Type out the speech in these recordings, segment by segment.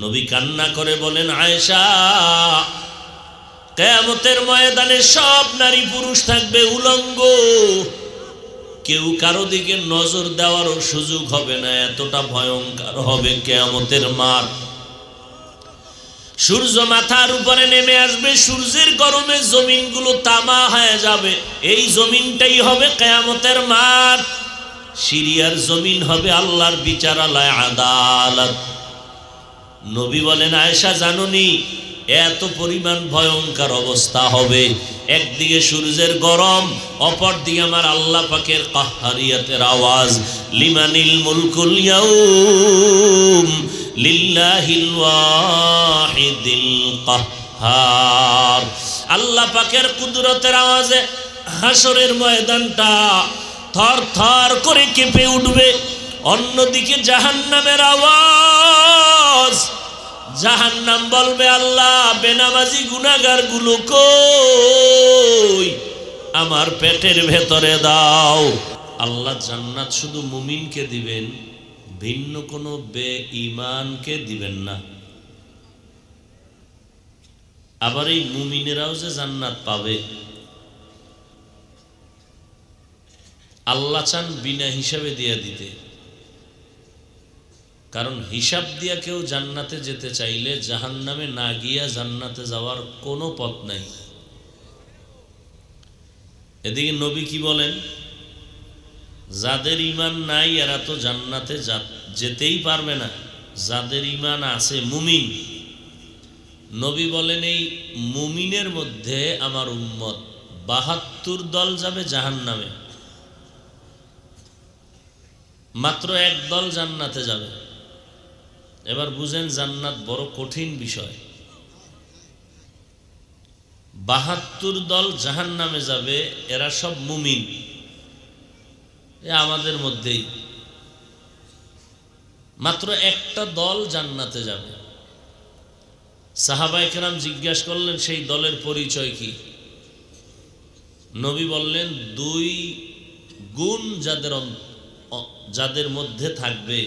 নবী কান্না করে বলেন, আয়েশা, কিয়ামতের ময়দানে সব নারী পুরুষ থাকবে উলঙ্গ, কেউ কারো দিকে নজর দেওয়ারও সুযোগ হবে না, এতটা ভয়ঙ্কর হবে কিয়ামতের মাঠ। সূর্য মাথার উপরে নেমে আসবে, সূর্যের গরমে জমিনগুলো তামা হয়ে যাবে। এই জমিনটাই হবে কিয়ামতের মাঠ। সিরিয়ার জমিন হবে আল্লাহর বিচারালয়, আদালত। নবী বলেন, আয়েশা জানুনি এত পরিমাণ ভয়ঙ্কর অবস্থা হবে। একদিকে সূর্যের গরম, অপর দিকে আমার আল্লাহ পাকের কাহ্হারিয়াতের আওয়াজ, লিমানিল মুলকুল ইয়াউম লিল্লাহিল ওয়াহিদিল কাহ্হার। আল্লাহ পাকের কুদরতের আওয়াজে হাসরের ময়দানটা থর থর করে কেঁপে উঠবে। অন্যদিকে জাহান্নামের আওয়াজ, জাহান্নাম বলবে, আল্লাহ বেনামাজি গুনাহগার গুলো কই, আমার পেটের ভেতরে দাও। আল্লাহ জান্নাত শুধু মুমিনকে দিবেন, ভিন্ন কোনো বেঈমানকে দিবেন না। আবার এই মুমিনেরাও যে জান্নাত পাবে, আল্লাহ চান বিনা হিসাবে দিয়ে দিতে। কারণ হিসাব দিয়া কেউ জান্নাতে যেতে চাইলে জাহান্নামে না গিয়া জান্নাতে যাওয়ার কোনো পথ নাই। এদিকে নবী কি বলেন, যাদের ঈমান নাই এরা তো জান্নাতে যেতেই পারবে না, যাদের ঈমান আছে মুমিন। নবী বলেন, এই মুমিনের মধ্যে আমার উম্মত ৭২ দল যাবে জাহান্নামে, মাত্র এক দল জান্নাতে যাবে। এবার বুঝেন জান্নাত বড় কঠিন বিষয়। ৭২ দল জাহান্নামে যাবে, এরা সব মুমিন, আমাদের মধ্যেই। মাত্র একটা দল জান্নাতে যাবে। সাহাবায়ে কেরাম জিজ্ঞাসা করলেন, সেই দলের পরিচয় কি? নবী বললেন, 2 গুণ যাদের মধ্যে থাকবে।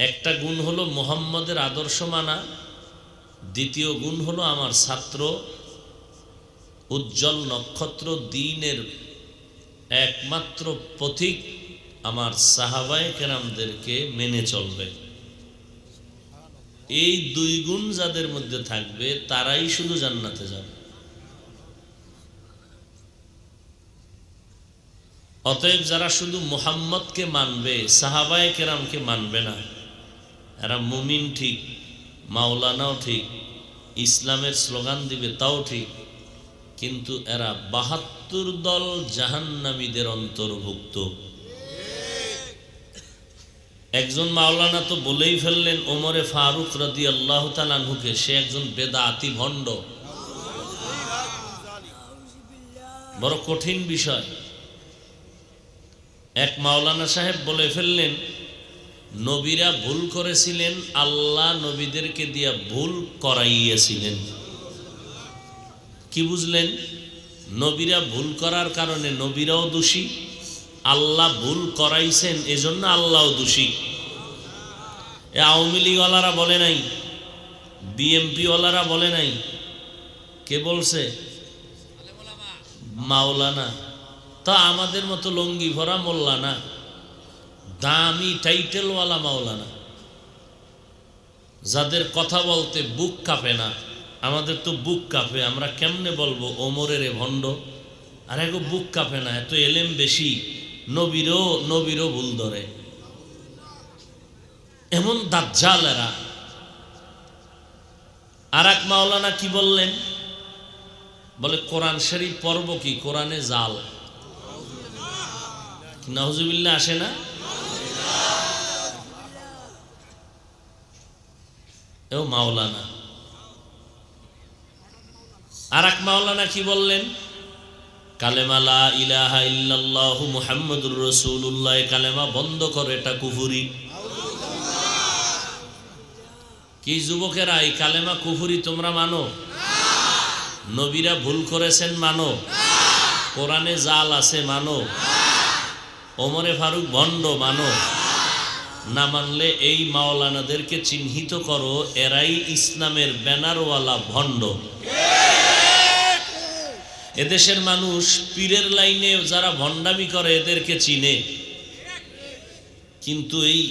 একটা গুণ হলো মুহাম্মদের আদর্শ মানা, দ্বিতীয় গুণ হলো আমার ছাত্র, উজ্জ্বল নক্ষত্র, দ্বীনের একমাত্র পথিক আমার সাহাবায়ে কেরামদেরকে মেনে চলবে। এই 2 গুণ যাদের মধ্যে থাকবে তারাই শুধু জান্নাতে যাবে। অতএব যারা শুধু মুহাম্মদকে মানবে, সাহাবায়ে কেরামকে মানবে না, এরা মুমিন ঠিক, মাওলানাও ঠিক, ইসলামের স্লোগান দিবে তাও ঠিক, কিন্তু এরা ৭২ দল জাহান্নামীদের অন্তর্ভুক্ত। একজন মাওলানা তো বলেই ফেললেন ওমরে ফারুক রাদিয়াল্লাহু তাআলা আনহুকে, সে একজন বেদাতি ভণ্ড। বড় কঠিন বিষয়। এক মাওলানা সাহেব বলে ফেললেন, নবীরা ভুল করেছিলেন, আল্লাহ নবীদেরকে দিয়া ভুল করাইয়েছিলেন। কি বুঝলেন? নবীরা ভুল করার কারণে নবীরাও দোষী, আল্লাহ ভুল করাইছেন এজন্য আল্লাহও দোষী। আওয়ামী লীগ ওয়ালারা বলে নাই, বিএমপি ওয়ালারা বলে নাই, কে বলছে? মাওলানা। তা আমাদের মতো লঙ্গি ভরা মোল্লা না, দামি টাইটেলওয়ালা মাওলানা, যাদের কথা বলতে বুক কাঁপে না। আমাদের তো বুক কাঁপে, আমরা কেমনে বলবো ওমরের এ ভণ্ড? আর এগো বুক কাঁপে না, এত এলেম বেশি, নবীরও ভুল ধরে, এমন দাজ্জাল এরা। আর এক মাওলানা কি বললেন? বলে কোরআন শরীফ পড়ব কি, কোরআনে জাল। নাউজুবিল্লাহ আসে না? এও মাওলানা। আর এক মাওলানা কি বললেন? কালেমা লা ইলাহা ইল্লাল্লাহু মুহাম্মাদুর রাসূলুল্লাহ, কালেমা বন্ধ করে, এটা কুফরি। কি যুবকেরা, এই কালেমা কুফরি তোমরা মানো? নবীরা ভুল করেছেন মানো? কোরআনে জাল আছে মানো? ওমরে ফারুক ভণ্ড মানো? না মানলে এই মাওলানাদেরকে চিহ্নিত করো, এরাই ইসলামের ব্যানারওয়ালা ভণ্ড। এদেশের মানুষ পীরের লাইনে যারা ভণ্ডামি করে এদেরকে চিনে, কিন্তু এই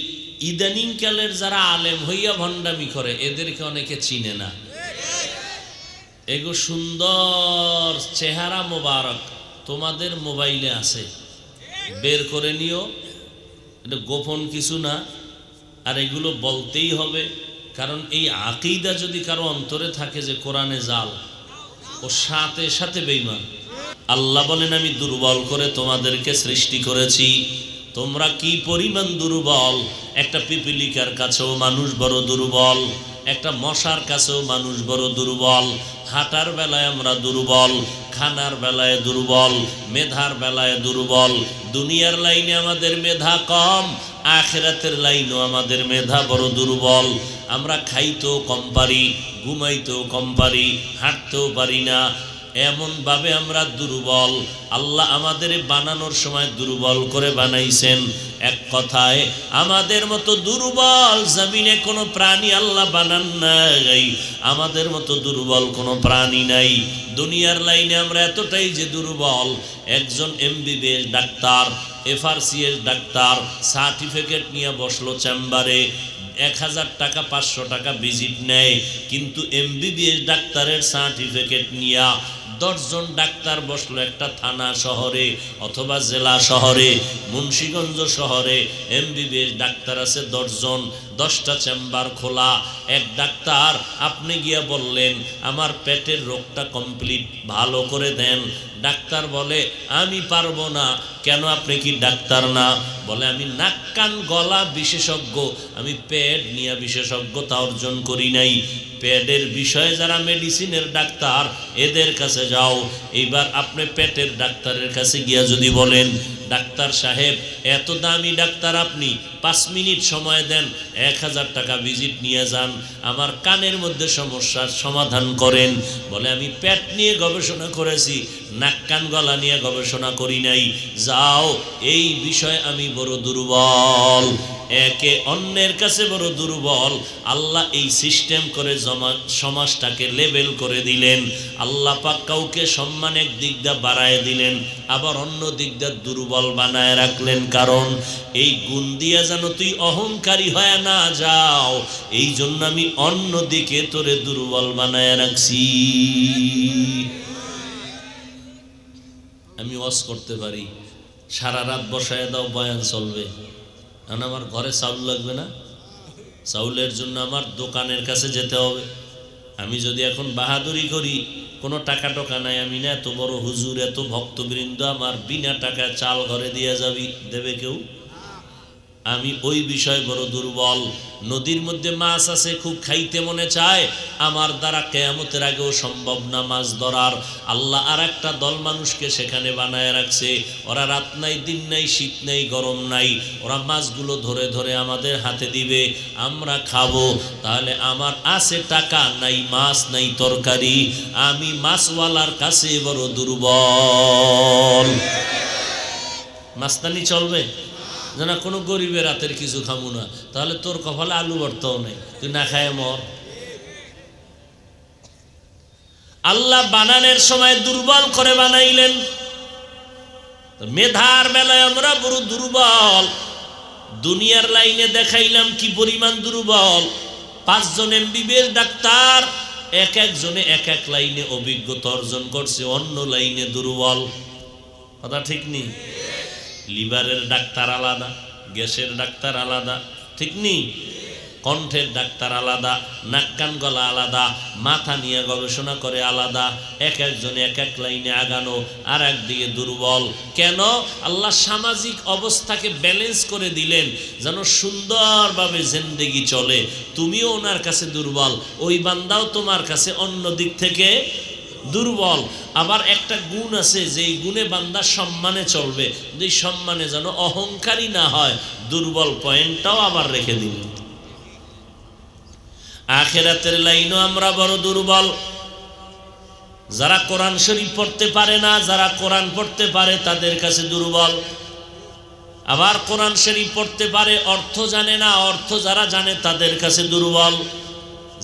ইদানিং কালের যারা আলেম হইয়া ভণ্ডামি করে এদেরকে অনেকে চিনে না। এগো সুন্দর চেহারা মোবারক তোমাদের মোবাইলে আছে, বের করে নিও, এটা গোপন কিছু না। আর এগুলো বলতেই হবে, কারণ এই আকীদা যদি কারো অন্তরে থাকে যে কোরআনে জাল, ও সাথে সাথে বেঈমান। আল্লাহ বলেন আমি দুর্বল করে তোমাদেরকে সৃষ্টি করেছি, তোমরা কি পরিমাণ দুর্বল। একটা পিপিলিকার কাছেও মানুষ বড় দুর্বল, একটা মশার কাছেও মানুষ বড় দুর্বল। হাঁটার বেলায় আমরা দুর্বল, খানার বেলায় দুর্বল, মেধার বেলায় দুর্বল। দুনিয়ার লাইনে আমাদের মেধা কম, আখিরাতের লাইনেও আমাদের মেধা বড় দুর্বল। আমরা খাইতেও কম পারি, ঘুমাইতেও কম পারি, হাঁটতেও পারি না, এমনভাবে আমরা দুর্বল। আল্লাহ আমাদের বানানোর সময় দুর্বল করে বানাইছেন। এক কথায় আমাদের মতো দুর্বল জমিনে কোনো প্রাণী আল্লাহ বানান নাই, আমাদের মতো দুর্বল কোনো প্রাণী নাই। দুনিয়ার লাইনে আমরা এতটাই যে দুর্বল, একজন MBBS doctor, FRCS doctor certificate নিয়ে বসলো চেম্বারে, 1000 টাকা 500 টাকা ভিজিট নেয়, কিন্তু এমবিবিএস ডাক্তারের সার্টিফিকেট নিয়া 10 জন ডাক্তার বসলো একটা থানা শহরে অথবা জেলা শহরে, মুন্সিগঞ্জ শহরে এমবিবিএস ডাক্তার আছে 10 জন, 10টা চেম্বার খোলা। এক ডাক্তার আপনি গিয়া বললেন আমার পেটের রোগটা কমপ্লিট ভালো করে দেন, ডাক্তার বলে আমি পারবো না। কেন, আপনি কি ডাক্তার না? বলে আমি নাক কান গলা বিশেষজ্ঞ, আমি পেট নিয়ে বিশেষজ্ঞতা অর্জন করি নাই। পেটের বিষয়ে যারা মেডিসিনের ডাক্তার এদের কাছে যাও। এইবার আপনি পেটের ডাক্তারের কাছে গিয়া যদি বলেন ডাক্তার সাহেব এত দামি ডাক্তার আপনি, 5 মিনিট সময় দেন, 1000 টাকা ভিজিট নিয়ে যান, আমার কানের মধ্যে সমস্যার সমাধান করেন। বলে আমি পেট নিয়ে গবেষণা করেছি, নাক কান গলা নিয়ে গবেষণা করি নাই, যাও, এই বিষয়ে আমি বড় দুর্বল। একে অন্যের কাছে বড় দুর্বল। আল্লাহ এই সিস্টেম করে সমাজটাকে লেভেল করে দিলেন। আল্লাহ পাক কাউকে সম্মানের দিক দিয়ে বাড়ায় দিলেন, আবার অন্য দিক দিয়ে দুর্বল বানায় রাখলেন। কারণ এই গুণ দিয়ে যেন তুই অহংকারী হয়ে না যাও, এই জন্য আমি অন্য দিকে তোরে দুর্বল বানায় রাখছি। আমি ওয়াজ করতে পারি, সারা রাত বসায় দাও, বয়ান চলবে, কারণ আমার ঘরে চাউল লাগবে না, চাউলের জন্য আমার দোকানের কাছে যেতে হবে। আমি যদি এখন বাহাদুরি করি, কোনো টাকা টোকা নাই, আমি না এত বড় হুজুর, এত ভক্তবৃন্দ, আমার বিনা টাকায় চাল ঘরে দিয়ে যাবি, দেবে কেউ? আমি ওই বিষয়ে বড় দুর্বল। নদীর মধ্যে মাছ আছে, খুব খাইতে মনে চায়, আমার দ্বারা কিয়ামতের আগেও সম্ভব না মাছ ধরার। আল্লাহ আর একটা দল মানুষকে সেখানে বানায় রাখছে, ওরা রাত নাই, দিন নাই, শীত নাই, গরম নাই, ওরা মাছগুলো ধরে ধরে আমাদের হাতে দিবে, আমরা খাবো। তাহলে আমার আছে টাকা, নাই মাছ, নাই তরকারি, আমি মাছওয়ালার কাছে বড় দুর্বল। মাস্তানি চলবে না, কোনো গরিবের রাতের কিছু খামু না, তাহলে তোর কপালে আলু ভর্তাও নেই, তুই না খায় মর। আল্লাহ বানানোর সময় দুর্বল করে বানাইলেন। মেধার বেলায় আমরা বড় দুর্বল। দুনিয়ার লাইনে দেখাইলাম কি পরিমাণ দুর্বল। 5 জন এমবিবিএস ডাক্তার, এক একজনে এক এক লাইনে অভিজ্ঞতা অর্জন করছে, অন্য লাইনে দুর্বল। কথা ঠিক নেই? লিভারের ডাক্তার আলাদা, গ্যাসের ডাক্তার আলাদা, ঠিক নেই? কণ্ঠের ডাক্তার আলাদা, নাক কান গলা আলাদা, মাথা নিয়ে গবেষণা করে আলাদা, এক একজনে এক এক লাইনে আগানো, আর একদিকে দুর্বল। কেন? আল্লাহ সামাজিক অবস্থাকে ব্যালেন্স করে দিলেন যেন সুন্দরভাবে জিন্দেগি চলে। তুমিও ওনার কাছে দুর্বল, ওই বান্দাও তোমার কাছে অন্য দিক থেকে দুর্বল। আবার একটা গুণ আছে, যেই গুণে বান্দা সম্মানে চলবে, যেই সম্মানে যেন অহংকারী না হয়, দুর্বল পয়েন্টটাও আবার রেখে দিলেন। আখিরাতের লাইনও আমরা বড় দুর্বল। যারা কোরআন শরীফ পড়তে পারে না, যারা কোরআন পড়তে পারে তাদের কাছে দুর্বল। আবার কোরআন শরীফ পড়তে পারে, অর্থ জানে না, অর্থ যারা জানে তাদের কাছে দুর্বল।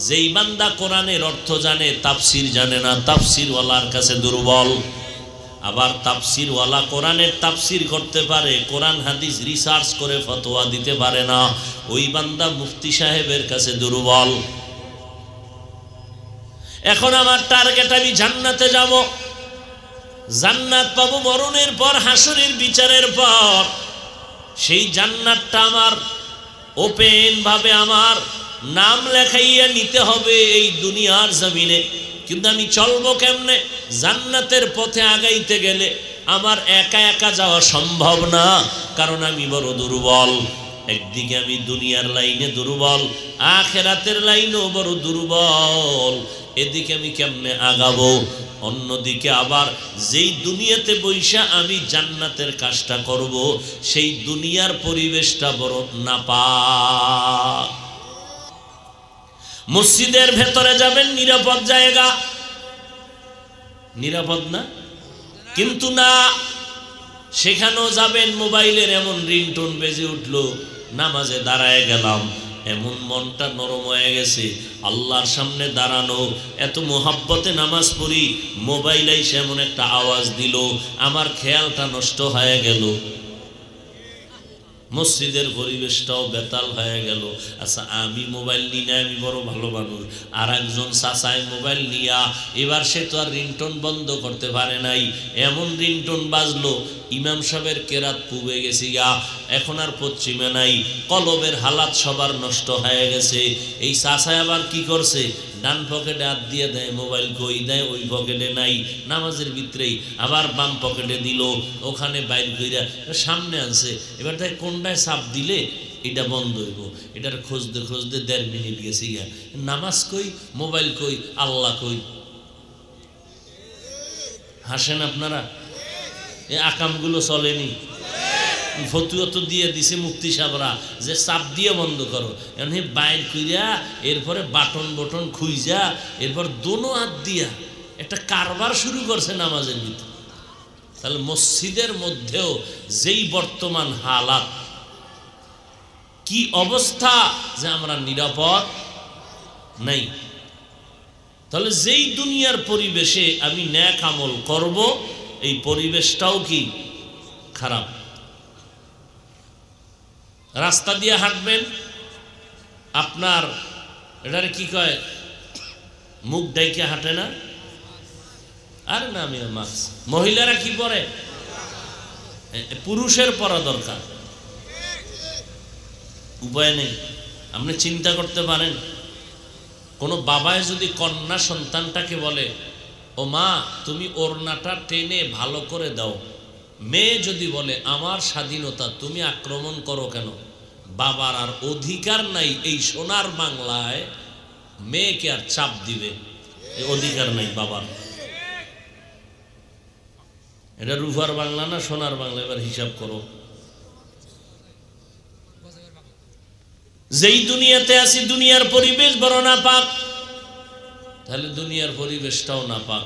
যেই বান্দা কোরআনের অর্থ জানে, তাফসির জানে না, তাফসিরওয়ালার কাছে দুর্বল। আবার তাফসিরওয়ালা কোরআনের তাফসির করতে পারে, কোরআন হাদিস রিসার্চ করে ফতোয়া দিতে পারে না, ওই বান্দা মুফতি সাহেবের কাছে দুর্বল। এখন আমার টার্গেট, আমি জান্নাতে যাব, জান্নাত পাবো মরণের পর, হাসরের বিচারের পর। সেই জান্নাতটা আমার ওপেন ভাবে আমার নাম লেখাইয়া নিতে হবে এই দুনিয়ার জমিনে। কিন্তু আমি চলবো কেমনে? জান্নাতের পথে আগাইতে গেলে আমার একা একা যাওয়া সম্ভব না, কারণ আমি বড় দুর্বল। একদিকে আমি দুনিয়ার লাইনে দুর্বল, আখেরাতের লাইনেও বড় দুর্বল। এদিকে আমি কেমনে আগাবো? অন্যদিকে আবার যেই দুনিয়াতে বৈশা আমি জান্নাতের কাজটা করব, সেই দুনিয়ার পরিবেশটা বড় নাপাক। মসজিদের ভেতরে যাবেন, নিরাপদ জায়গা, নিরাপদ না? কিন্তু না, সেখানেও যাবেন, মোবাইলের এমন রিংটোন বেজে উঠলো, নামাজে দাঁড়ায় গেলাম, এমন মনটা নরম হয়ে গেছে, আল্লাহর সামনে দাঁড়ানো, এত মোহাব্বতে নামাজ পড়ি, মোবাইল এসে এমন একটা আওয়াজ দিল, আমার খেয়ালটা নষ্ট হয়ে গেল, মসজিদের পরিবেশটাও বেতাল হয়ে গেল। আচ্ছা, আমি মোবাইল নিই না, আমি বড় ভালো মানুষ, আর একজন চাচায় মোবাইল নিয়া, এবার সে তো আর রিংটোন বন্ধ করতে পারে নাই, এমন রিংটোন বাজলো, ইমাম সাহেবের কেরাত পুবে গেছি গা, এখন আর পশ্চিমে নাই, কলবের হালাত সবার নষ্ট হয়ে গেছে। এই চাচায় আবার কি করছে? ডান পকেটে হাত দিয়ে দেয়, মোবাইল কই দেয়, ওই পকেটে নাই, নামাজের ভিতরেই। আবার বাম পকেটে দিল, ওখানে বাইর কইরা সামনে আনছে, এবার তাই কোনটায় চাপ দিলে এটা বন্ধ হইব, এটার খুঁজতে খুঁজতে 1.5 মিনিট গেছি গা, নামাজ কই, মোবাইল কই, আল্লাহ কই। হাসেন আপনারা? এই আকামগুলো চলেনি? ফতুয়া তো দিয়ে দিছে মুফতি সাহেবরা যে চাপ দিয়ে বন্ধ করো, এমনি বাইর কইরা এরপরে বাটন বটন খুইজা এরপর দোনো হাত দিয়া একটা কারবার শুরু করছে নামাজের ভিতরে। তাহলে মসজিদের মধ্যেও যেই বর্তমান হালাত, কি অবস্থা, যে আমরা নিরাপদ নাই। তাহলে যেই দুনিয়ার পরিবেশে আমি নেক আমল করব, এই পরিবেশটাও কি খারাপ। রাস্তা দিয়ে হাঁটবেন, আপনার এটারে কি কয়, মুখ ডাইকে হাঁটে না? আর না, আমি মাস্ক। মহিলারা কি পরে? পুরুষের পরা দরকার, উপায় নেই। আপনি চিন্তা করতে পারেন, কোনো বাবায় যদি কন্যা সন্তানটাকে বলে, ও মা তুমি ওড়নাটা টেনে ভালো করে দাও, মেয়ে যদি বলে আমার স্বাধীনতা, তুমি আক্রমণ করো কেন? বাবার আর অধিকার নাই এই সোনার বাংলায় মেয়েকে আর চাপ দিবে, অধিকার নাই বাবার। এটা রুফার বাংলা না সোনার বাংলা? এবার হিসাব করো। যেই দুনিয়াতে আছি, দুনিয়ার পরিবেশ বড় নাপাক, তাহলে দুনিয়ার পরিবেশটাও নাপাক।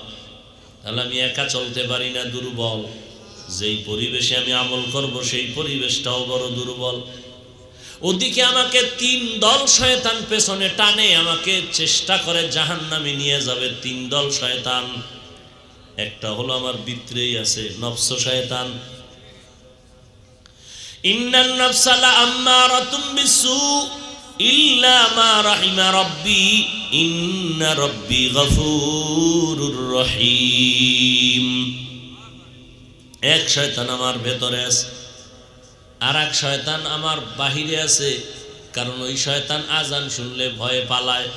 তাহলে আমি একা চলতে পারি না, দুর্বল। যেই পরিবেশে আমি আমল করব, সেই পরিবেশটাও বড় দুর্বল। ওদিকে আমাকে 3 দল শয়তান পেছনে টানে, আমাকে চেষ্টা করে জাহান্নামে নিয়ে যাবে। 3 দল শয়তান। একটা হলো আমার ভিতরেই আছে, নফস শয়তান। ইন্নান নাফসা লাআম্মারাতুম বিসু ইল্লা মা রাহিমা রাব্বি ইন্না রাব্বি গফুরুর রহিম। এক শয়তান আমার ভেতরে আছে, আর এক শয়তান আমার বাহিরে আছে। কারণ ওই শয়তান আজান শুনলে ভয়ে পালায়,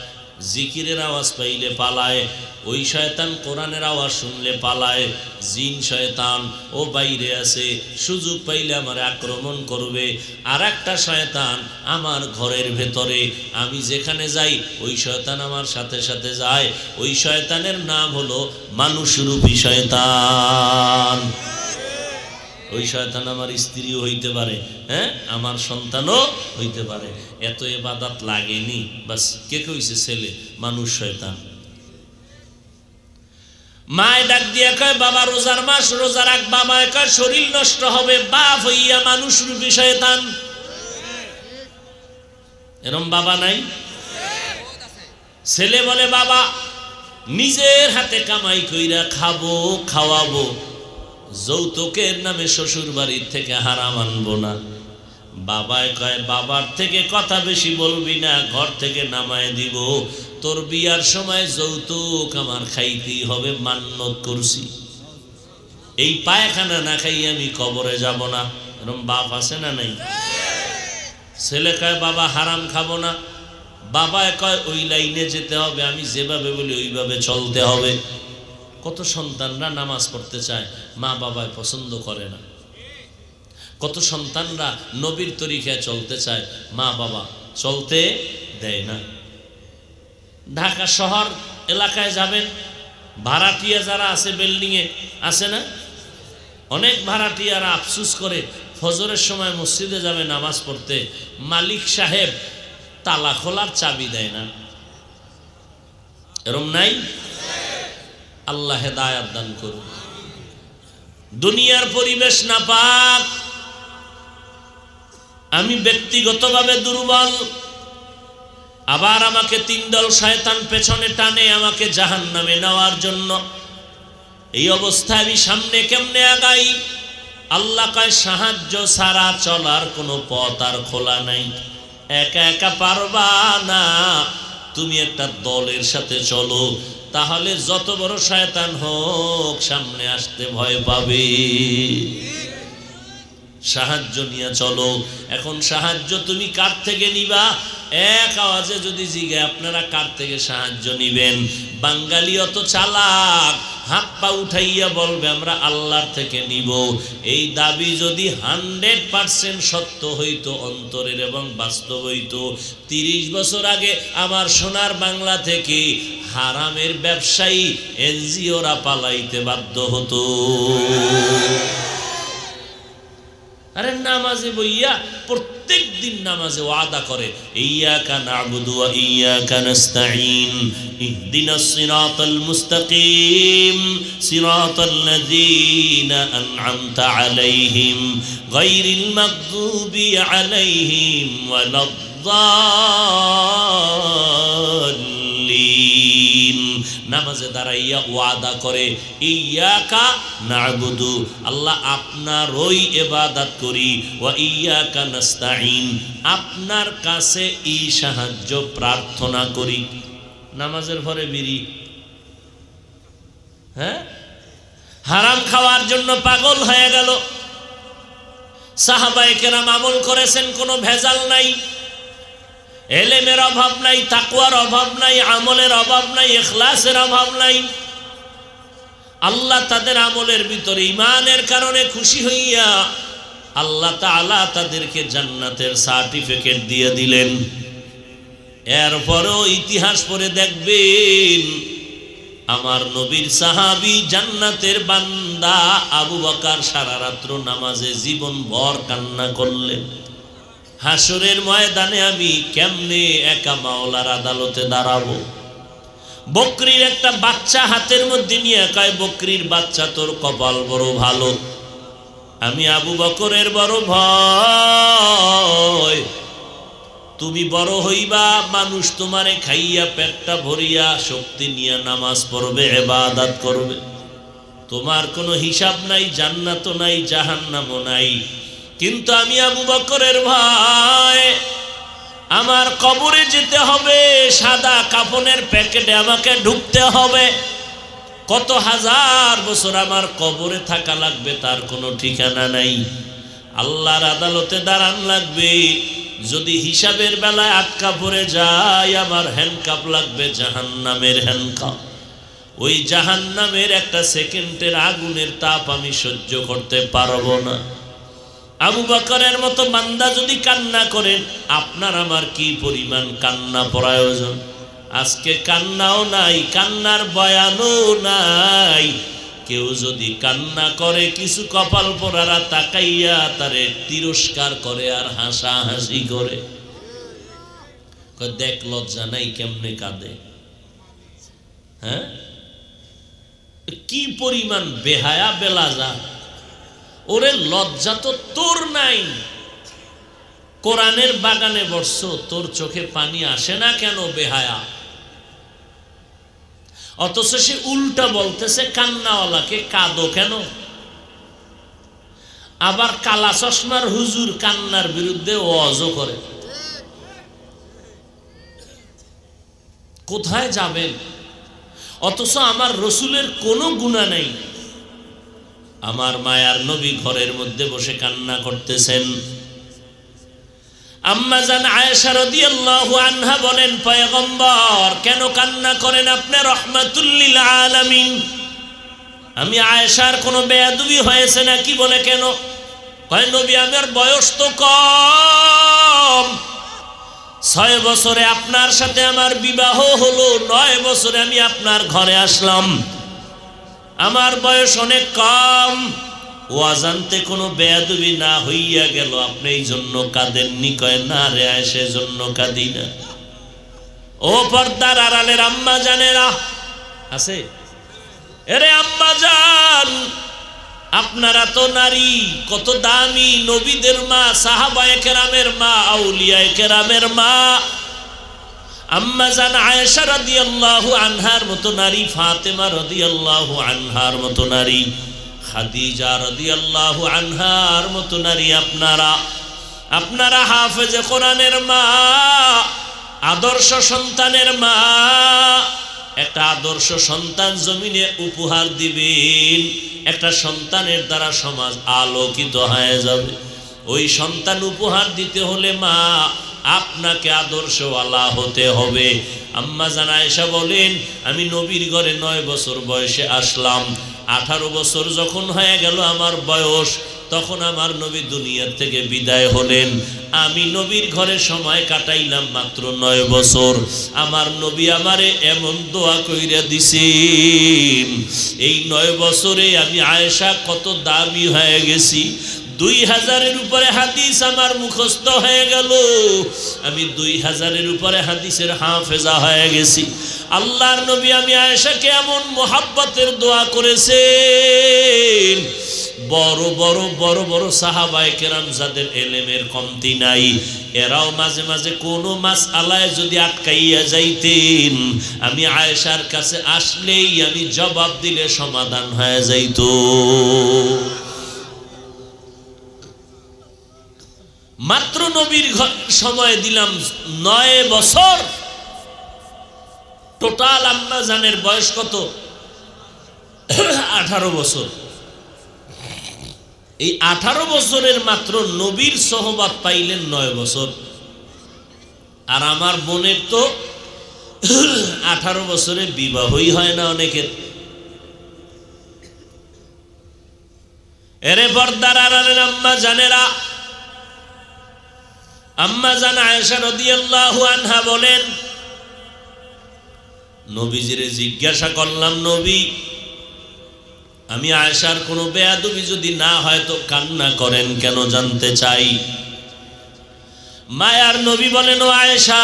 জিকিরের আওয়াজ পাইলে পালায়। ওই শয়তান কোরআনের আওয়াজ শুনলে পালায়। জিন শয়তান ও বাইরে আছে, সুযোগ পাইলে আমার আক্রমণ করবে। আর একটা শয়তান আমার ঘরের ভেতরে, আমি যেখানে যাই ওই শয়তান আমার সাথে সাথে যায়। ওই শয়তানের নাম হলো মানুষরূপী শয়তান। ওই শয়তান আমার স্ত্রীও হইতে পারে, হ্যাঁ, আমার সন্তানও হইতে পারে। এত ইবাদত লাগেনি, বাস কে কইছে ছেলে, মানুষ শয়তান। মায় ডাক দিয়া কয় বাবা রোজার মাস, রোজা রাখ। বাবায় কয় শরীর নষ্ট হবে। বাপ হইয়া মানুষ রূপী শয়তান। এরম বাবা নাই? ছেলে বলে বাবা নিজের হাতে কামাই কইরা খাবো, খাওয়াবো, যৌতুকের নামে শ্বশুর বাড়ির থেকে হারাম আনবো না। বাবায় কয় বাবার থেকে কথা বেশি বলবি না, ঘর থেকে নামায় দিব। তোর বিয়ার সময় যৌতুক আমার খাইতেই হবে, মান্যত করছি। এই পায়খানা না খাই আমি কবরে যাব না। এরকম বাপ আছে না নাই? ছেলে কয় বাবা হারাম খাবো না। বাবায় কয় ওই লাইনে যেতে হবে, আমি যেভাবে বলি ওইভাবে চলতে হবে। কত সন্তানরা নামাজ পড়তে চায়, মা বাবায় পছন্দ করে না। কত সন্তানরা নবীর তরিকায় চলতে চায়, মা বাবা চলতে দেয় না। ঢাকা শহর এলাকায় যাবেন, ভাড়াটিয়া যারা আছে বিল্ডিংয়ে আছে না, অনেক ভাড়াটিয়ারা আফসুস করে ফজরের সময় মসজিদে যাবে নামাজ পড়তে, মালিক সাহেব তালা খোলার চাবি দেয় না। এরম নাই? আল্লাহ হেদায়াত দান করুন। দুনিয়ার পরিবেশ নাপাক, আমি ব্যক্তিগতভাবে দুর্বল, আবার আমাকে তিন দল শয়তান পেছনে টানে আমাকে জাহান্নামে নেওয়ার জন্য। এই অবস্থায় আমি সামনে কেমনে আগাই? আল্লাহ কয় সাহায্য ছাড়া চলার কোনো পথ আর খোলা নাই। একা একা পারবা না, তুমি একটা দলের সাথে চলো, তাহলে যত বড় শয়তান হোক সামনে আসতে ভয় পাবে। সাহায্য নিয়ে চলো। এখন সাহায্য তুমি কার থেকে নিবা? এক আওয়াজে যদি জিগে আপনারা কার থেকে সাহায্য নিবেন? বাঙালি অত চালাক, হাত পা উঠাইয়া বলবে আমরা আল্লাহর থেকে নিব। এই দাবি যদি 100% সত্য হইতো অন্তরের এবং বাস্তব হইতো, 30 বছর আগে আমার সোনার বাংলা থেকে হারামের ব্যবসায়ী এনজিওরা পালাইতে বাধ্য হতো। আরে নামাজে বইয়া প্রত্যেক দিন নামাজে ওয়াদা করে ইয়্যাকা না'বুদু ওয়া ইয়্যাকা নাস্তাঈন ইহদিনাস সিরাতাল মুস্তাকিম সিরাতাল লাযীনা আন'আমতা আলাইহিম গায়রিল মাগদুবি আলাইহিম ওয়ালাদ-দাল্লিন। নামাজে দাঁড়াইয়া ওয়াদা করে ইয়্যাকা না'বুদু, আল্লাহ আপনারই ইবাদত করি, ওয়া ইয়্যাকা নাস্তাঈন, আপনার কাছে এই সাহায্য প্রার্থনা করি। নামাজের পরে বিড়ি, হ্যাঁ, হারাম খাওয়ার জন্য পাগল হয়ে গেল। সাহাবায়ে কেরাম আমল করেছেন, কোনো ভেজাল নাই, এলেমের অভাব নাই, তাকওয়ার অভাব নাই, আমলের অভাব নাই, ইখলাসের অভাব নাই। আল্লাহ তাদের আমলের ভিতরে ঈমানের কারণে খুশি হইয়া আল্লাহ তাআলা তাদেরকে জান্নাতের সার্টিফিকেট দিয়ে দিলেন। এরপরও ইতিহাস পড়ে দেখবেন আমার নবীর সাহাবী জান্নাতের বান্দা আবু বকর সারা রাত্র নামাজে জীবন ভর কান্না করলেন। হাসরের ময়দানে আমি কেমনে একা মাওলার আদালতে দাঁড়াবো? বকরির একটা বাচ্চা হাতের মধ্যে নিয়ে কয় বকরির বাচ্চা তোর কপাল বড় ভালো, আমি আবু বকরের বড় ভয়। তুমি বড় হইবা, মানুষ তোমারে খাইয়া পেটটা ভরিয়া শক্তি নিয়ে নামাজ পড়বে, ইবাদত করবে, তোমার কোনো হিসাব নাই, জান্নাতও নাই, জাহান্নামও নাই। কিন্তু আমি আবু বকরের ভয়, আমার কবরে যেতে হবে, সাদা কাফনের প্যাকেটে আমাকে ঢুকতে হবে, কত হাজার বছর আমার কবরে থাকা লাগবে তার কোনো ঠিকানা নাই। আল্লাহর আদালতে দাঁড়ান লাগবে, যদি হিসাবের বেলায় আটকা পড়ে যায় আমার হ্যান্ডকাপ লাগবে, জাহান্নামের হ্যান্ডকাপ। ওই জাহান্নামের একটা সেকেন্ডের আগুনের তাপ আমি সহ্য করতে পারবো না। আবু বকরের মতো বান্দা যদি কান্না করেন, আপনার আমার কি পরিমাণ কান্না প্রয়োজন? আজকে কান্নাও নাই, কান্নার বয়ানও নাই। কেউ যদি কান্না করে কিছু কপাল পোড়ারা তাকাইয়া তারে তিরস্কার করে আর হাসাহাসি করে, দেখ লজ্জা নাই কেমনে কাঁদে। হ্যাঁ, কি পরিমাণ বেহায়া বেলাজা, ওরে লজ্জা তো তোর নাই, কোরআনের বাগানে বসছো, তোর চোখে পানি আসে না কেন বেহায়া? অথচ সে উল্টা বলতেছে কান্নাওয়ালাকে কাঁদো কেন। আবার কালা চশমার হুজুর কান্নার বিরুদ্ধে ওয়াজও করে। কোথায় যাবেন? অথচ আমার রসুলের কোনো গুনাহ নেই, আমার মায়ার নবী ঘরের মধ্যে বসে কান্না করতেছেন। আম্মা জান আয়েশা রাদিয়াল্লাহু আনহা বলেন, পয়গম্বর কেন কান্না করেন আপনি? রাহমাতুল লিল আলামিন। আমি আয়েশার কোনো বেয়াদবি হয়েছে নাকি? বলে কেন? কয় নবী আমার বয়স তো কম, 6 বছরে আপনার সাথে আমার বিবাহ হলো, 9 বছরে আমি আপনার ঘরে আসলাম, আমার বয়স অনেক কম। ওয়াজানতে কোনো বেয়াদবি না হইয়া গেল, আপনি এই জন্য কাঁদেননি? কয় না রে আয়েশা, জন্য কাঁদি না। ও পর্দার আড়ালের আম্মা জানেরা আছে, এরে আম্মা জান, আপনারা তো নারী, কত দামি, নবীদের মা, সাহাবায়ে কেরামের মা, আউলিয়ায়ে কেরামের মা। আম্মা জান আয়েশা রাদিয়াল্লাহু আনহার মতো নারী, ফাতেমা রাদিয়াল্লাহু আনহার মতো নারী, খাদিজা রাদিয়াল্লাহু আনহার মতো নারী। আপনারা হাফেজে কোরআনের মা, আদর্শ সন্তানের মা। একটা আদর্শ সন্তান জমিনে উপহার দিবেন, একটা সন্তানের দ্বারা সমাজ আলোকিত হয়ে যাবে। ওই সন্তান উপহার দিতে হলে মা আপনাকে আদর্শওয়ালা হতে হবে। আম্মা জান আয়েশা বলেন, আমি নবীর ঘরে 9 বছর বয়সে আসলাম, 18 বছর যখন হয়ে গেল আমার বয়স, তখন আমার নবী দুনিয়ার থেকে বিদায় হলেন। আমি নবীর ঘরে সময় কাটাইলাম মাত্র 9 বছর। আমার নবী আমারে এমন দোয়া কইরা দিছেন, এই 9 বছরে আমি আয়েশা কত দামি হয়ে গেছি। 2000-এর উপরে হাদিস আমার মুখস্থ হয়ে গেল, আমি 2000-এর উপরে হাদিসের হাফেজা হয়ে গেছি। আল্লাহর নবী আমি আয়েশাকে এমন মোহাব্বতের দোয়া করেছেন, বড় বড় বড় বড় সাহাবায়ে কেরাম যাদের এলেমের কমতি নাই, এরাও মাঝে মাঝে কোনো মাসআলায় যদি আটকাইয়া যাইতেন, আমি আয়েশার কাছে আসলেই আমি জবাব দিলে সমাধান হয়ে যাইত। মাত্র নবীর সময় দিলাম 9 বছর। টোটাল আম্মা জানের বয়স কত? 18 বছর। এই 18 বছরের মাত্র নবীর সোহবত পাইলেন 9 বছর। আর আমার বোনের তো 18 বছরে বিবাহই হয় না অনেকের। এরে পর্দার আড়ালের আম্মা জানেরা, আম্মা জান আয়েশা রাদিয়াল্লাহু আনহা বলেন, নবীজিরে জিজ্ঞাসা করলাম, নবী আমি আয়েশার কোনো বেয়াদবি যদি না হয় তো কান্না করেন কেন, জানতে চাই। মায়ার নবী বলেন, ও আয়েশা,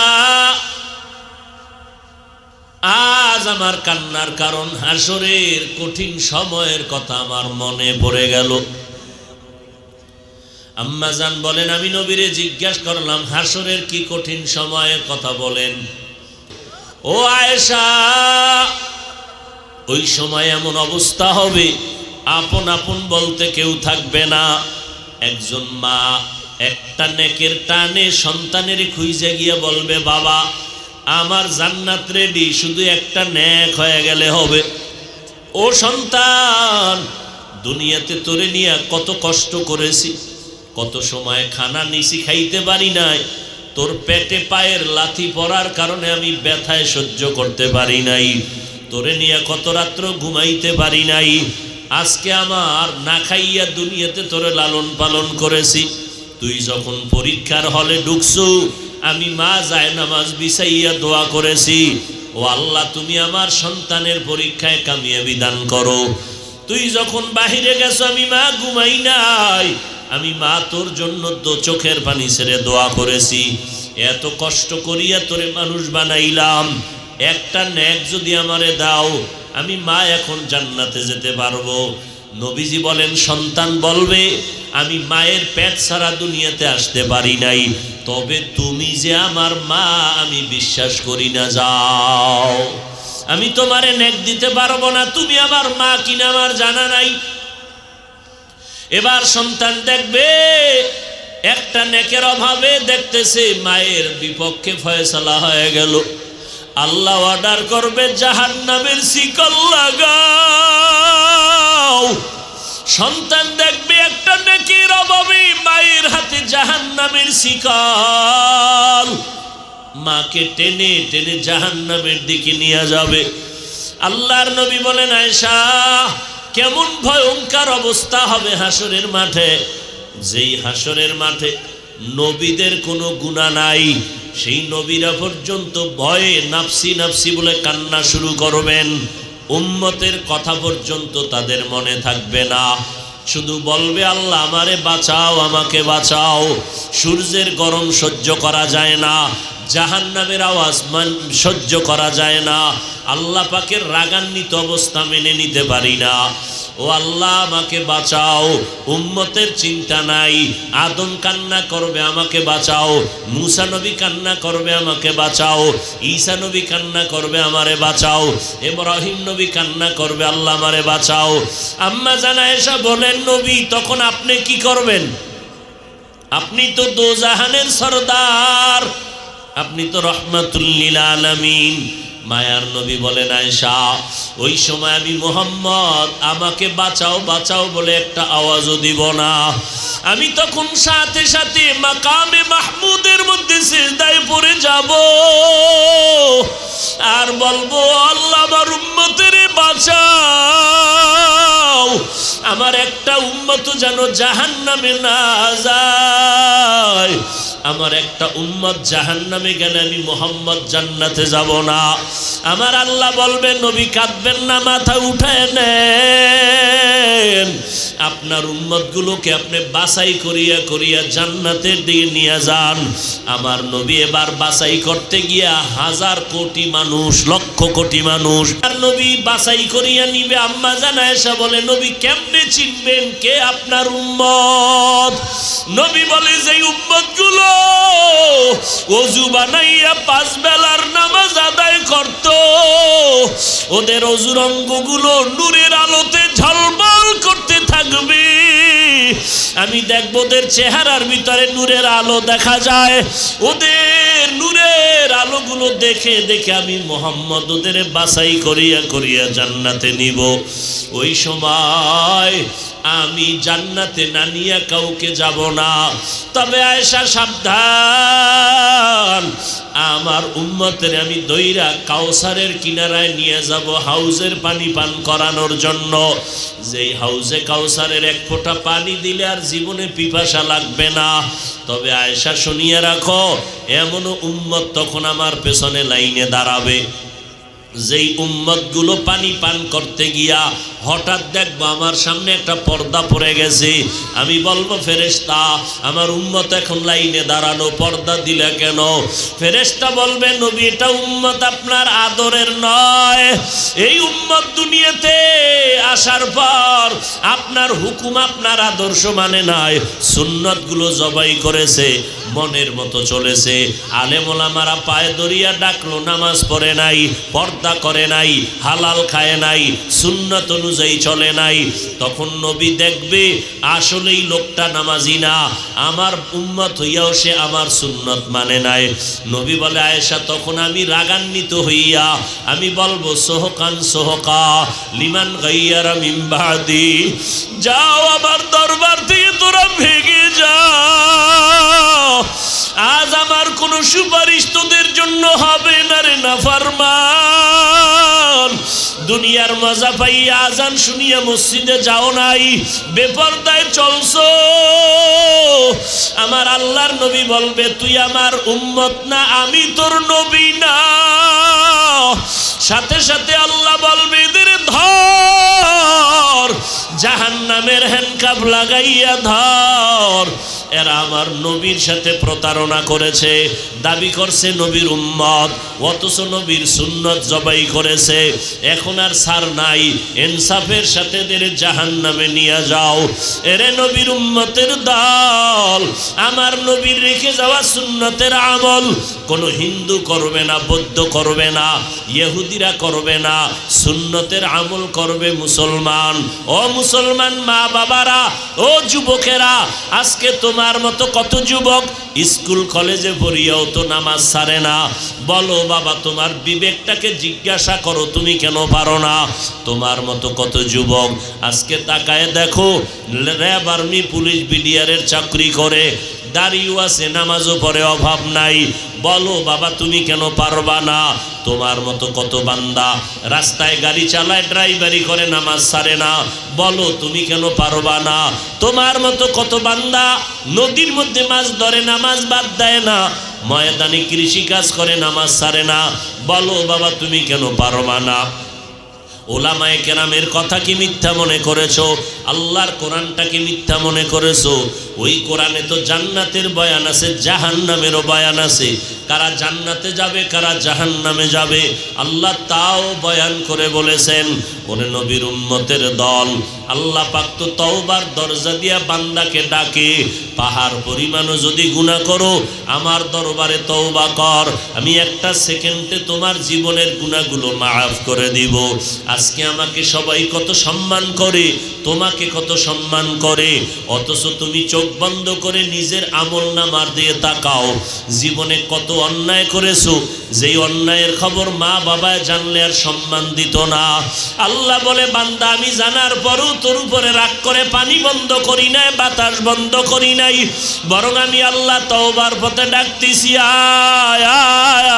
আজ আমার কান্নার কারণ হাসরের কঠিন সময়ের কথা আমার মনে পড়ে গেল। আম্মা জান বলেন, আমি নবীরে জিজ্ঞাসা করলাম, হাসরের কি কঠিন সময়ের কথা বলেন। ও আয়েশা, ওই সময় এমন অবস্থা হবে, আপন আপন বলতে কেউ থাকবে না। একজন মা একটা নেকের টানে সন্তানের খুঁজে গিয়ে বলবে, বাবা আমার জান্নাত রেডি, শুধু একটা নেক হয়ে গেলে হবে। ও সন্তান, দুনিয়াতে তোরে নিয়ে কত কষ্ট করেছি, কত সময় খানা নিছি খাইতে পারি নাই, তোর পেটে পায়ের লাথি পড়ার কারণে আমি ব্যথায় সহ্য করতে পারি নাই, তোরে নিয়ে কত রাত্র ঘুমাইতে পারি নাই। আজকে আমার না খাইয়া দুনিয়াতে তোরে লালন পালন করেছি। তুই যখন পরীক্ষার হলে ঢুকছু, আমি মা যায় নামাজ বিছাইয়া দোয়া করেছি, ও আল্লাহ তুমি আমার সন্তানের পরীক্ষায় কামিয়াবি দান করো। তুই যখন বাহিরে গেছো, আমি মা ঘুমাই নাই, আমি মা তোর জন্য তো চোখের পানি ছেড়ে দোয়া করেছি। এত কষ্ট করিয়া তোরে মানুষ বানাইলাম, একটা নেক যদি আমারে দাও, আমি মা এখন জান্নাতে যেতে পারবো। নবীজি বলেন, সন্তান বলবে আমি মায়ের পেট ছাড়া দুনিয়াতে আসতে পারি নাই, তবে তুমি যে আমার মা আমি বিশ্বাস করি না, যাও, আমি তোমারে নেক দিতে পারবো না, তুমি আমার মা কিনা আমার জানা নাই। এবার সন্তান দেখবে একটা নেকের অভাবে দেখতেছে মায়ের বিপক্ষে ফয়সালা হয়ে গেল, আল্লাহ অর্ডার করবে জাহান্নামের শিকল লাগাও। সন্তান দেখবে একটা নেকির অভাবে মায়ের হাতে জাহান্নামের শিকল, মাকে টেনে টেনে জাহান্নামের দিকে নিয়ে যাবে। আল্লাহর নবী বলেন, আয়েশা কেমন ভয়ঙ্কর অবস্থা হবে হাসরের মাঠে। যেই হাসরের মাঠে নবীদের কোনো গুনাহ নাই, সেই নবীরা পর্যন্ত ভয়ে নাফসি নাফসি বলে কান্না শুরু করবেন। উম্মতের কথা পর্যন্ত তাদের মনে থাকবে না, শুধু বলবে আল্লাহ আমারে বাঁচাও, আমাকে বাঁচাও। সূর্যের গরম সহ্য করা যায় না, জাহান্নামের আওয়াজ সহ্য করা যায় না, আল্লাহ পাকের রাগান্বিত অবস্থা মেনে নিতে পারি না। ও আল্লাহ আমাকে বাঁচাও। উম্মতের চিন্তা নাই, আদম কান্না করবে আমাকে বাঁচাও, মুসা নবী কান্না করবে আমাকে বাঁচাও, ঈসা নবী কান্না করবে আমারে বাঁচাও, ইব্রাহিম নবী কান্না করবে আল্লাহ আমারে বাঁচাও। আম্মা জান আয়েশা বলেন, নবী তখন আপনি কি করবেন? আপনি তো দোজাহানের সরদার, আপনি তো রহমাতুল লিল আলামিন। মায়ার নবী বলেন, আয়েশা ওই সময় আমি মুহাম্মদ আমাকে বাঁচাও বাঁচাও বলে একটা আওয়াজও দিব না, আমি তখন সাথে সাথে মাকামে মাহমুদের মধ্যে সিজদায় পড়ে যাব আর বলবো আল্লাহ আমার উম্মতের বাঁচাও, আমার একটা উম্মত যেন জাহান্নামে না যায়, আমার একটা উম্মত জাহান্নামে গেলে আমি মুহাম্মদ জান্নাতে যাব না। আমার আল্লাহ বলবে, নবী কাঁদবেন না, মাথা উঠায় নেন, আপনার উম্মতগুলোকে আপনি বাছাই করিয়া করিয়া জান্নাতের দিকে নিয়ে যান। আমার নবী এবার বাছাই করতে গিয়া হাজার কোটি মানুষ, লক্ষ কোটি মানুষ আর নবী বাছাই করিয়া নিবে। আম্মা জান আয়েশা বলে, নবী কেমনে চিনবেন কে আপনার উম্মত? নবী বলে, যে উম্মতগুলো ওযু বানাইয়া 5 বেলার নামাজ আদায় করত, ওদের অজুর অঙ্গগুলো নূরের আলোতে ঝলমল করতে থাকবে, আমি দেখব ওদের চেহারার ভিতরে নূরের আলো দেখা যায়, ওদের নূরের আলোগুলো দেখে দেখে আমি মুহাম্মদ ওদের বাছাই করিয়া করিয়া জান্নাতে নিব। ওই সময় আমি জান্নাতে না নিয়ে কাউকে যাব না। তবে আয়েশা সাবধান, আমার উম্মতের আমি দইরা কাউসারের কিনারায় নিয়ে যাব হাউজের পানি পান করানোর জন্য। যেই হাউজে কাউসারের 1 ফোঁটা পানি দিলে আর জীবনে পিপাসা লাগবে না। তবে আয়েশা শুনিয়ে রাখো, এমনও উম্মত তখন আমার পেছনে লাইনে দাঁড়াবে, যেই উম্মতগুলো পানি পান করতে গিয়া হঠাৎ দেখবো আমার সামনে একটা পর্দা পড়ে গেছে, আমি বলবো ফেরেশতা আমার উম্মত এখন লাইনে দাঁড়ানো, পর্দা দিলে কেন? ফেরেশতা বলবে, নবী এটা উম্মত আপনার আদরের নয়, এই উম্মত দুনিয়াতে আসার পর আপনার হুকুম আপনার আদর্শ মানে নাই, সুন্নতগুলো জবাই করেছে, মনের মতো চলেছে, আলেম ওলামারা পায়ে দরিয়া ডাকলো, নামাজ পড়ে নাই, পর্দা করে নাই, হালাল খায় নাই, সুন্নত অনুযায়ী চলে নাই। তখন নবী দেখবে আসলেই লোকটা নামাজি না, আমার উম্মত হইয়াও সে আমার সুন্নত মানে নাই। নবী বলে, আয়েশা তখন আমি রাগান্বিত হইয়া আমি বলবো, সোহকান সোহকা লিমান গাইয়ারা মিন বাদি, যাও আমার দরবার থেকে তোরা ভেগে যাও, আজ আমার কোন সুপারিশ তোদের জন্য হবে না রে নাফরমান। দুনিয়ার মজা পাইয়া আজান শুনিয়া মসজিদে যাও নাই, বেপরদায় চলছো, আমার আল্লাহর নবী বলবে তুই আমার উম্মত না, আমি তোর নবী না। সাথে সাথে আল্লাহ বলবে, এদের ধর, জাহান্নামের হ্যান্ডকাপ লাগাইয়া ধর। এরা আমার নবীর সাথে প্রতারণা করেছে, দাবি করছে নবীর উম্মত, অথচ নবীর সুন্নত জবাই করেছে। এখন আর ছাড় নাই, ইনসাফের সাথে এদের জাহান্নামে নিয়ে যাও। এরে নবীর উম্মতের দল, আমার নবীর রেখে যাওয়া সুন্নতের আমল কোনো হিন্দু করবে না, বৌদ্ধ করবে না, ইহুদিরা করবে না, সুন্নতের আমল করবে মুসলমান। ও মুসলমান মা বাবারা, ও যুবকেরা, আজকে তোমার মতো কত যুবক স্কুল কলেজে পড়িয়াও তো নামাজ ছাড়ে না। বলো বাবা, তোমার বিবেকটাকে জিজ্ঞাসা করো, তুমি কেন পারো না? তোমার মতো কত যুবক আজকে তাকায় দেখো, র্যাব, আর্মি, পুলিশ, বিডিআরের চাকরি করে, দাড়িও আছে, নামাজও পড়ে, অভাব নাই। বলো বাবা, তুমি কেন পারবা না? তোমার মতো কত বান্দা রাস্তায় গাড়ি চালায়, ড্রাইভারি করে, নামাজ ছাড়ে না। বলো তুমি কেন পারবা না? তোমার মতো কত বান্দা নদীর মধ্যে মাছ ধরে, নামাজ বাদ দেয় না, ময়দানে কৃষি কাজ করে, নামাজ ছাড়ে না। বলো বাবা, তুমি কেন পারবা না? ওলামায়ে কেরামের কথা কি মিথ্যা মনে করেছো? আল্লাহর কোরআনটাকে মিথ্যা মনে করেছো? ওই কোরআনে তো জান্নাতের বয়ান আছে, জাহান্নামেরও বয়ান আছে। কারা জান্নাতে যাবে, কারা জাহান্নামে যাবে, আল্লাহ তাও বয়ান করে বলেছেন। ওরে নবীর উম্মতের দল, আল্লাহ পাক তো তওবার দরজা দিয়া বান্দাকে ডাকে, পাহাড় পরিমাণও যদি গুনাহ করো আমার দরবারে তওবা কর, আমি একটা সেকেন্ডে তোমার জীবনের গুনাহগুলো মাফ করে দিব। আজকে আমাকে সবাই কত সম্মান করে, তোমাকে কত সম্মান করে, অথচ তুমি চোখ বন্ধ করে নিজের আমলনামার দিয়ে তাকাও, জীবনে কত অন্যায় করেছো, যেই অন্যায়ের খবর মা বাবায় জানলে আর সম্মান দিত না। আল্লাহ বলে, বান্দা আমি জানার পরও তোর উপরে রাগ করে পানি বন্ধ করি নাই, বাতাস বন্ধ করি নাই, বরং আমি আল্লাহ তওবার পথে ডাকতেছি, আয় আয়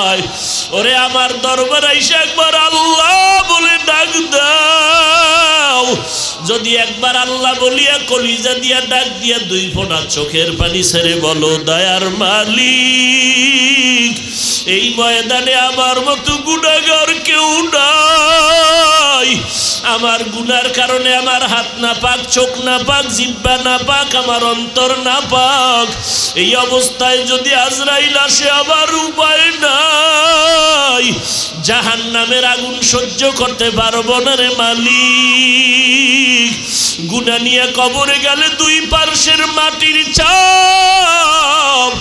আয়। ওরে আমার দরবার আইসা একবার আল্লাহ বলে ডাক দাও। যদি একবার আল্লাহ বলিয়া কলিজা দিয়া ডাক দিয়া দুই ফোঁটা চোখের পানি ছেড়ে বলো, দয়ার মালিক, এই ময়দানে আমার মতো গুনাহগার কেউ নাই। আমার গুনার কারণে আমার হাত না পাক, চোখ না পাক, জিহ্বা না পাক, আমার অন্তর না পাক। এই অবস্থায় যদি আজরাইল আসে আমার উপায় নাই, জাহান্নামের আগুন সহ্য করতে পারবো না রে মালিক। গুনাহ নিয়ে কবরে গেলে দুই পার্শ্বের মাটির চাপ,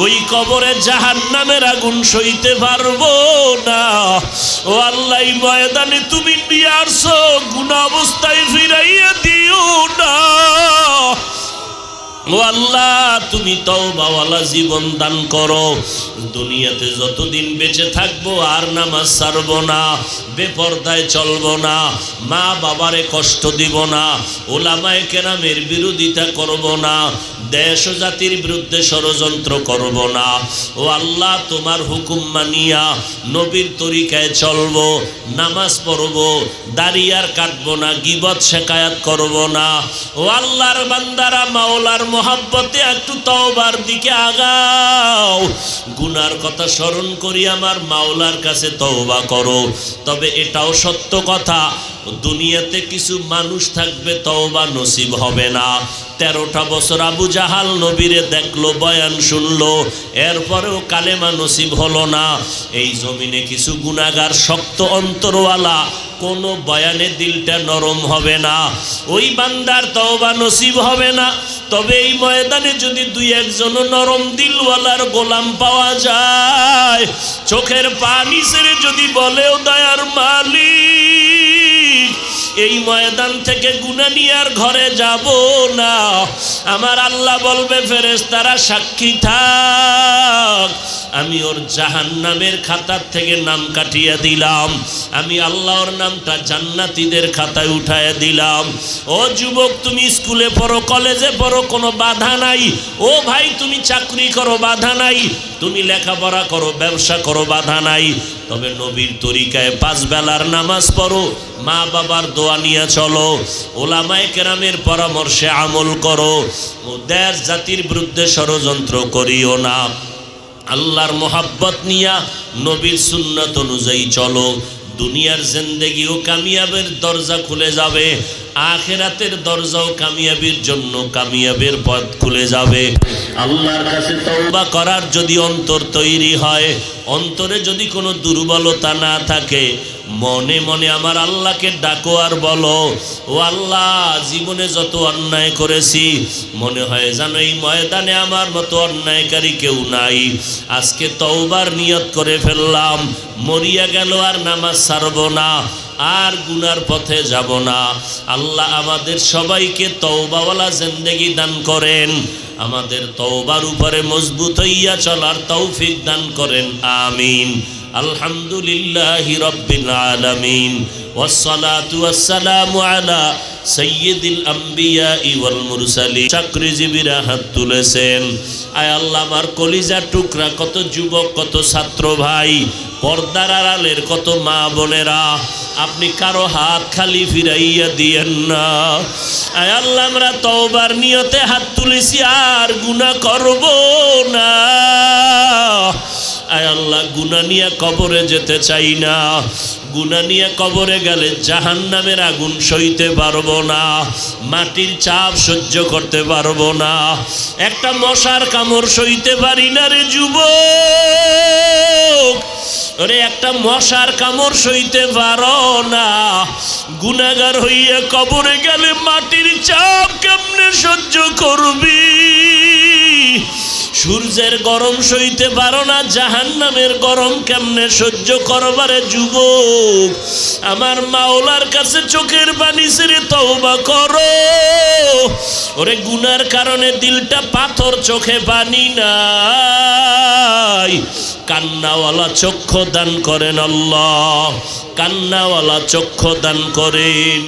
ওই কবরে জাহান্নামের আগুন সইতে পারবো না। ও আল্লাহ, ময়দানে তুমি নিয়ে আসো, গুনাহ অবস্থায় ফিরাইয়া দিও না। ও আল্লাহ, তুমি তওবাওয়ালা জীবন দান করো। দুনিয়াতে যতদিন বেঁচে থাকবো আর নামাজ ছাড়বো না, বেপরদায় চলবো না, মা বাবারে কষ্ট দিব না, ওলামায়ে কেরামের বিরোধিতা করব না, দেশ ও জাতির বিরুদ্ধে ষড়যন্ত্র করব না। ও আল্লাহ, তোমার হুকুম মানিয়া নবীর তরিকায় চলবো, নামাজ পড়বো, দাড়ি আর কাটবো না, গীবত শেকায়াত করব না। ও আল্লাহর বান্দারা, মাওলার মোহাব্বতে একটু তওবার দিকে আগাও। গুনার কথা স্মরণ করি আমার মাওলার কাছে তওবা করো। তবে এটাও সত্য কথা, দুনিয়াতে কিছু মানুষ থাকবে তওবা নসিব হবে না। 13টা বছর আবু জাহাল নবীরে দেখলো, বয়ান শুনলো, এরপরেও কালেমা নসিব হলো না। এই জমিনে কিছু গুনাহগার শক্ত অন্তরওয়ালা, কোনো বয়ানে দিলটা নরম হবে না, ওই বান্দার তওবা নসিব হবে না। তবে এই ময়দানে যদি দুই একজন নরম দিলওয়ালার গোলাম পাওয়া যায়, চোখের পানি ছেড়ে যদি বলেও দয়ার মালিক, এই ময়দান থেকে গুনাহ নিয়ে আর ঘরে যাব না, আমার আল্লাহ বলবে, ফেরেশতারা সাক্ষী থাক, আমি ওর জাহান্নামের খাতার থেকে নাম কাটিয়ে দিলাম, আমি আল্লাহর নামটা জান্নাতীদের খাতায় উঠায় দিলাম। ও যুবক, তুমি স্কুলে পড়ো, কলেজে পড়ো, কোনো বাধা নাই। ও ভাই, তুমি চাকরি করো, বাধা নাই। তুমি লেখাপড়া করো, ব্যবসা করো, বাধা নাই। তবে নবীর তরিকায় 5 বেলার নামাজ পড়ো, মা বাবার দোয়া নিয়ে চলো, ওলামায়ে কেরামের পরামর্শে আমল করো, দেশ জাতির বিরুদ্ধে ষড়যন্ত্র করিও না। আল্লাহর মোহাব্বত নিয়া নবীর সুন্নাত অনুযায়ী চলো, দুনিয়ার জিন্দেগি ও কামিয়াবের দরজা খুলে যাবে। আখিরাতের দরজাও কামিয়াবির জন্য কামিয়াবের পথ খুলে যাবে। আল্লাহর কাছে তওবা করার যদি অন্তর তৈরি হয়, অন্তরে যদি কোনো দুর্বলতা না থাকে, মনে মনে আমার আল্লাহকে ডাকো আর বলো, ও আল্লাহ, জীবনে যত অন্যায় করেছি মনে হয় যেন এই ময়দানে আমার মতো অন্যায়কারী কেউ নাই। আজকে তওবার নিয়ত করে ফেললাম, মরিয়া গেল আর নামাজ ছাড়ব না, আর গুনার পথে যাব না। আল্লাহ আমাদের সবাইকে তওবাওয়ালা জিন্দেগি দান করেন, আমাদের তওবার উপরে মজবুত হইয়া চলার তৌফিক দান করেন, আমিন। আলহামদুলিল্লাহি রাব্বিল আলামিন, ওয়াসসালাতু ওয়াসসালামু আলা সাইয়্যিদিল আম্বিয়া ওয়াল মুরসালিন। চাকরিজীবীরা হাত তুলেছেন। আয় আল্লাহ, আমার কলিজার টুকরা কত যুবক, কত ছাত্র ভাই, পর্দার আড়ালের কত মা বোনেরা, আপনি কারো হাত খালি ফিরাইয়া দিয়েন না। আয় আল্লাহ, আমরা তওবার নিয়তে হাত তুলেছি, আর গুনাহ করব না। আয় আল্লাহ, গুনাহ নিয়ে কবরে যেতে চাই না। গুনাহ নিয়ে কবরে গেলে জাহান্নামের আগুন সইতে পারবো না, মাটির চাপ সহ্য করতে পারবো না, একটা মশার কামড় সইতে পারি না রে যুবক। ওরে, একটা মশার কামড় সইতে পারো না, গুনাহগার হইয়া কবরে গেলে মাটির চাপ কেমনে সহ্য করবি? সূর্যের গরম সইতে পারো না, জাহান্নামের গরম কেমনে সহ্য করবারে যুবক? আমার মাওলার কাছে চোখের পানি ছেড়ে তওবা করো। ওরে, গুনার কারণে দিলটা পাথর, চোখে পানি নাই। কান্নাওয়ালা চক্ষু দান করেন আল্লাহ, কান্নাওয়ালা চক্ষু দান করেন।